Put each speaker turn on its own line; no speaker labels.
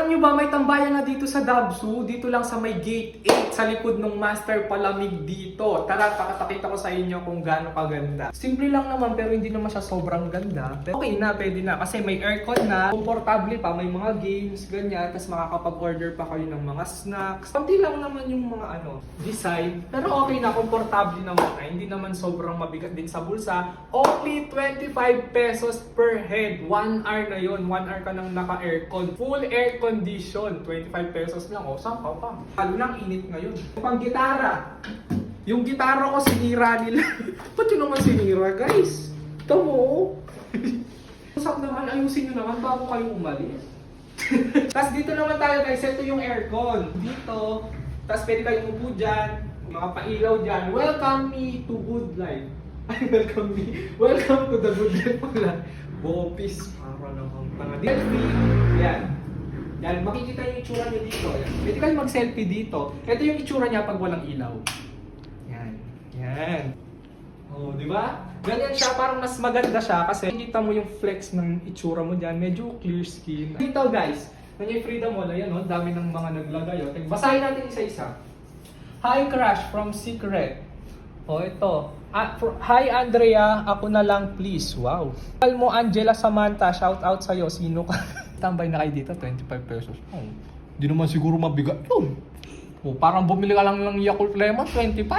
Alam nyo ba, may tambayan na dito sa Dabsu, dito lang sa may gate 8, sa likod ng Master Palamig dito. Tara, pakita ko sa inyo kung gaano kaganda. Simple lang naman, pero hindi naman siya sobrang ganda. Pero okay na, pwede na, kasi may aircon na, komportable pa, may mga games, ganyan, tapos makakapag-order pa kayo ng mga snacks. Kunti lang naman yung mga design, pero okay na, komportable naman na, hindi naman sobrang mabigat din sa bulsa. Only 25 pesos per head, 1 hour na yon, 1 hour ka nang naka-aircon. Full air condition, 25 pesos lang. O, saan pa? Lalo nang init ngayon. Pang gitara. Yung gitara ko sinira nila. Ba't yun naman sinira, guys? Ito mo. Sak naman, ayusin nyo naman bago kayo umalis. Tapos dito naman tayo, guys. Ito yung aircon. Dito. Tapos pwede kayong upo dyan. Mga pailaw dyan. Welcome me to good life. Ay, welcome me. Welcome to the good life pala. Bopis. Para namang tanga. Selfie. Yan. Yan, makikita yung itsura niya dito. Yan. Pwede kayo mag-selfie dito. Ito yung itsura niya pag walang ilaw. Yan. Yan. Oh, di ba? Ganyan siya, parang mas maganda siya kasi kita mo yung flex ng itsura mo dyan. Medyo clear skin. Dito guys, nandiyan yung Freedom Mall. Ayan, oh, dami ng mga naglagay. Oh. Basahin natin isa-isa. Hi Crush from Secret. Oh, ito. Hi Andrea, ako na lang please. Wow. Call mo Angela Samantha, shout out sa'yo. Sino ka? Tambay na kayo dito, 25 pesos. Oh, di naman siguro mabigat yun. Oh, parang bumili ka lang ng Yakult Lemon, 25.